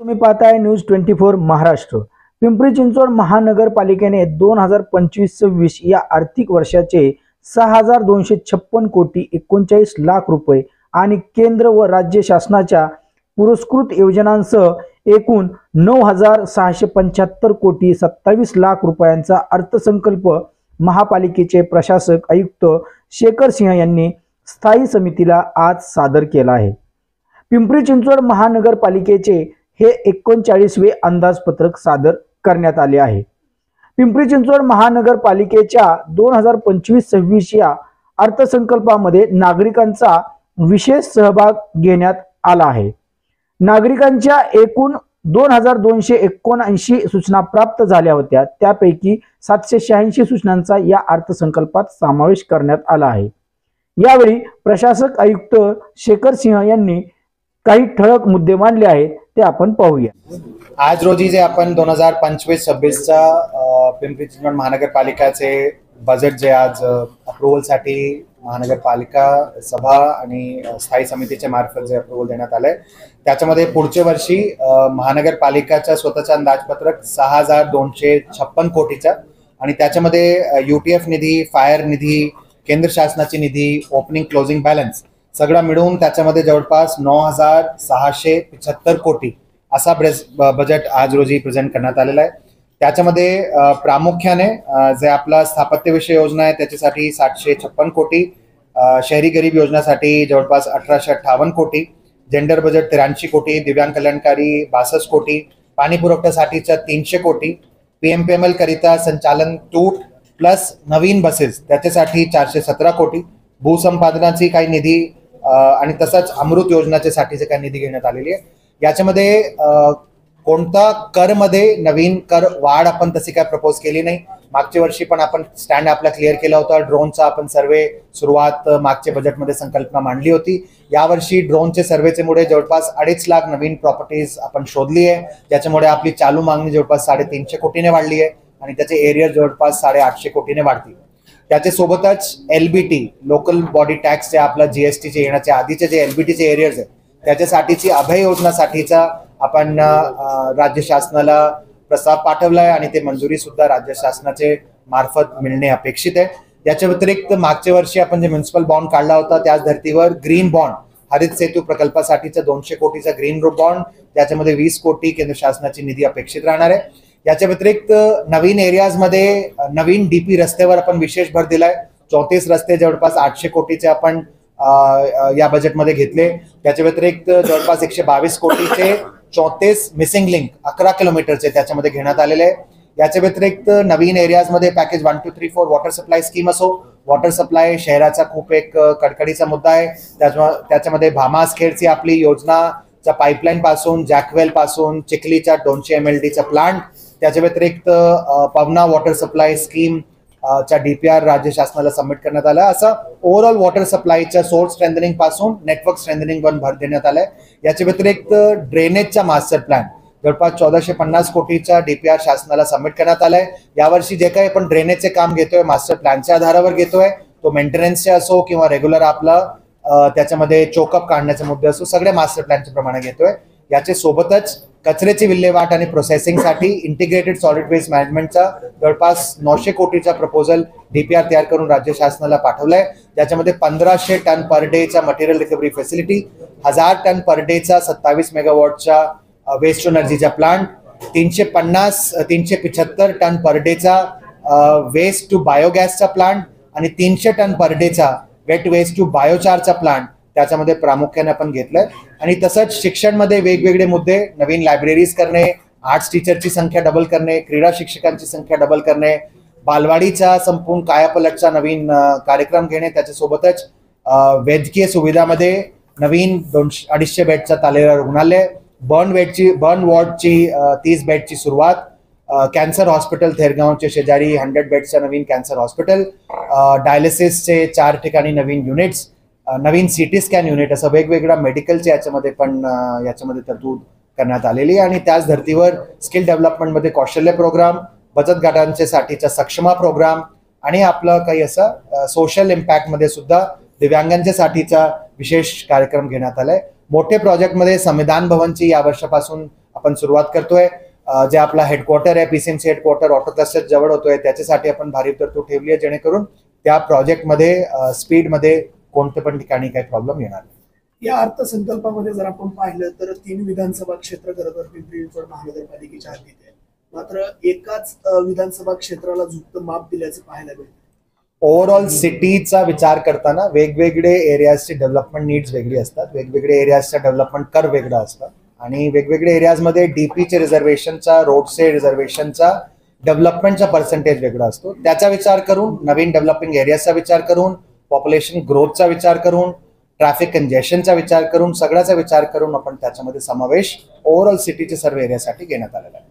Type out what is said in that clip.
तुम्ही पाहताय न्यूज 24 महाराष्ट्र। पिंपरी चिंचवड महानगरपालिकेने 2025-26 या आर्थिक वर्षाचे 6,256 कोटी 39 लाख रुपये आणि केंद्र व राज्य शासनाच्या पुरस्कृत योजनांसह एकूण 9,675 कोटी 27 लाख रुपयांचा अर्थसंकल्प महापालिकेचे प्रशासक आयुक्त शेखर सिंह यांनी स्थायी समितीला आज सादर केला आहे। पिंपरी चिंचवड महानगरपालिकेचे हे 39वे अंदाजपत्रक सादर करण्यात आले आहे। पिंपरी चिंचवड महानगरपालिकेच्या 2025-26 या अर्थसंकल्पामध्ये नागरिकांचा विशेष सहभाग घेण्यात आला आहे। नागरिकांच्या एकूण 2,279 सूचना प्राप्त झाल्या होत्या, त्यापैकी 786 सूचनांचा या अर्थसंकल्पात समावेश करण्यात आला आहे। यावेळी प्रशासक आयुक्त शेखर सिंह यांनी काही ठळक मुद्दे मांडले आहेत, ते आपण पाहूया। आज रोजी जे आपण 2025-26चा पिंपरी चिंचवड महानगरपालिकाचे बजेट जे आज अप्रूव्हलसाठी महानगरपालिका सभा आणि स्थायी समितीच्या मार्फत जे अप्रूव्हल देण्यात आलंय, त्याच्यामध्ये पुढच्या वर्षी महानगरपालिकाच्या स्वतःचा अंदाजपत्रक 6,256 कोटीचा आणि त्याच्यामध्ये UTF निधी, फायर निधी, केंद्र शासनाची निधी, ओपनिंग क्लोजिंग बॅलन्स सगळं मिळून त्याच्यामध्ये जवळपास 9,675 कोटी असा बजेट आज रोजी प्रेझेंट करण्यात आलेला आहे। त्याच्यामध्ये प्रामुख्याने जे आपला स्थापत्यविषय योजना आहे त्याच्यासाठी 756 कोटी, शहरी गरीब योजनासाठी जवळपास 1,858 कोटी, जेंडर बजेट 83 कोटी, दिव्यांग कल्याणकारी 62 कोटी, पाणी पुरवठ्यासाठीच्या 300 कोटी, PMPML करिता संचालन तूट प्लस नवीन बसेस त्याच्यासाठी 417 कोटी, भूसंपादनाची काही निधी आणि तसंच अमृत योजनाच्या साठीचे काही निधी घेण्यात आलेली आहे। याच्यामध्ये कोणता कर मध्ये नवीन कर वाढ आपण तशी काय प्रपोज केली नाही। मागच्या वर्षी पण आपण स्टँड आपला क्लिअर केला होता। ड्रोनचा आपण सर्वे सुरुवात मागच्या बजेटमध्ये संकल्पना मांडली होती। यावर्षी ड्रोनचे सर्वेचे मुळे जवळपास 2.5 लाख नवीन प्रॉपर्टीज आपण शोधली आहे, ज्याच्यामुळे आपली चालू मागणी जवळपास 350 कोटीने वाढली आहे आणि त्याचे एरिया जवळपास 850 कोटीने वाढतील। त्याच्या सोबतच LBT लोकल बॉडी टॅक्स जे आपला GST चे येण्याच्या आधीचे जे LBT चे एरियाज आहे त्याच्यासाठीची अभय योजनासाठीचा आपण राज्य शासनाला प्रस्ताव पाठवलाय आणि ते मंजुरी सुद्धा राज्य शासनाचे मार्फत मिळणे अपेक्षित आहे। याच्या व्यतिरिक्त मागच्या वर्षी आपण जे म्युनिसिपल बॉन्ड काढला होता त्याच धर्तीवर ग्रीन बॉन्ड हरित सेतू प्रकल्पासाठीचा 200 कोटीचा ग्रीन बॉन्ड, त्याच्यामध्ये 20 कोटी केंद्र शासनाची निधी अपेक्षित राहणार आहे। याच्या व्यतिरिक्त नवीन एरियाज मध्ये नवीन DP रस्त्यावर आपण विशेष भर दिलाय। 34 रस्ते जवळपास 800 कोटीचे आपण या बजेटमध्ये घेतले। त्याच्या व्यतिरिक्त जवळपास 122 कोटीचे 34 मिसिंग लिंक 11 किलोमीटरचे त्याच्यामध्ये घेण्यात आलेले आहे। याच्या व्यतिरिक्त नवीन एरियाज मध्ये पॅकेज 1, 2, 3, 4 वॉटर सप्लाय स्कीम असो, वॉटर सप्लाय शहराचा खूप एक कडकडीचा मुद्दा आहे। त्याच्यामध्ये भामास खेडची आपली योजनाच्या पाईपलाईन पासून जॅकवेल पासून चिखलीच्या 200 MLD चा प्लांट, त्याच्या व्यतिरिक्त पवना वॉटर सप्लाय स्कीम चा DPR राज्य शासनाला सबमिट करण्यात आला। असं ओव्हरऑल वॉटर सप्लायच्या सोर्स स्ट्रेंथनिंग पासून नेटवर्क स्ट्रेंथनिंग वर भर देण्यात आलाय। याच्या व्यतिरिक्त ड्रेनेजचा मास्टर प्लॅन जवळपास 1,450 कोटीचा DPR शासनाला सबमिट करण्यात आलाय। यावर्षी जे काही आपण ड्रेनेजचे काम घेतोय मास्टर प्लॅनच्या आधारावर घेतोय, तो मेंटेनन्सचे असो किंवा रेग्युलर आपला त्याच्यामध्ये चोकअप काढण्याचे मुद्दे असो, सगळे मास्टर प्लॅनच्या प्रमाणे घेतोय। याच्या सोबतच कचऱ्याची विल्हेवाट आणि प्रोसेसिंगसाठी इंटिग्रेटेड सॉलिड वेस्ट मॅनेजमेंटचा जवळपास 900 कोटीचा प्रपोजल DPR तयार करून राज्य शासनाला पाठवलाय। ज्याच्यामध्ये 1500 टन पर डेचा material recovery facility, 1000 ton per डेचा 27 मेगावॉटचा वेस्ट एनर्जीचा प्लांट, 375 टन पर डेचा वेस्ट टू बायोगॅसचा प्लांट आणि 300 टन पर डेचा वेट वेस्ट टू बायोचारचा प्लांट त्याच्यामध्ये प्रामुख्याने आपण घेतलंय। आणि तसंच शिक्षणमध्ये वेगवेगळे मुद्दे, नवीन लायब्ररीज करणे, आर्ट्स टीचरची संख्या डबल करणे, क्रीडा शिक्षकांची संख्या डबल करणे, बालवाडीचा संपूर्ण कायापालटचा नवीन कार्यक्रम घेणे, त्याच्यासोबतच वैद्यकीय सुविधामध्ये नवीन 250 बेडचा तालेरा रुग्णालय, बर्न वॉर्डची 30 बेडची सुरुवात, कॅन्सर हॉस्पिटल थेरगावच्या शेजारी 100 बेडचा नवीन कॅन्सर हॉस्पिटल, डायलिसिसचे 4 ठिकाणी नवीन युनिट्स, नवीन CT स्कॅन युनिट, असं वेगवेगळ्या मेडिकलचे याच्यामध्ये तरतूद करण्यात आलेली आहे। आणि त्याच धर्तीवर स्किल डेव्हलपमेंटमध्ये कौशल्य प्रोग्राम, बचत गटांच्या साठीचा सक्षमा प्रोग्राम आणि आपलं काही असं सोशल इम्पॅक्ट मध्ये सुद्धा दिव्यांगांच्या साठीचा विशेष कार्यक्रम घेण्यात आलाय। मोठे प्रोजेक्ट मध्ये संविधान भवनची या वर्षापासून आपण सुरुवात करतोय. जे आपला हेडक्वार्टर आहे, पीसीएमसी हेडक्वार्टर ऑटो क्लस्टर जवळ होतोय, त्याच्यासाठी आपण भारी तरतूद ठेवली आहे, जेणेकरून त्या प्रोजेक्टमध्ये स्पीडमध्ये कोणत्या पण ठिकाणी काही प्रॉब्लेम येणार नाही. या अर्थसंकल्पामध्ये जर आपण पाहिलं तर 3 विधानसभा क्षेत्र खरं तर पिंपरी चिंचवड महानगरपालिकेच्या हद्दीत आहे. मात्र एकाच विधानसभा क्षेत्राला झुकतं माप दिल्याचं पाहायला मिळतं. ओव्हरऑल सिटीचा विचार करताना वेगवेगळे एरियाजची डेव्हलपमेंट नीड्स वेगळी असतात, वेगवेगळे एरियाजचा डेव्हलपमेंट कर वेगळा असतं आणि वेगवेगळे एरियाजमध्ये डीपीचे रिझर्वेशनचा, रोडचे रिझर्वेशनचा, डेव्हलपमेंटचा पर्सेंटेज वेगळा असतो. त्याचा विचार करून, नवीन डेव्हलपिंग एरियाजचा विचार करून, पॉप्युलेशन ग्रोथचा विचार करून, ट्रॅफिक कंजेशनचा विचार करून, सगळ्याचा विचार करून आपण त्याच्यामध्ये समावेश ओव्हरऑल सिटीच्या सर्व एरियासाठी घेण्यात आलेला आहे.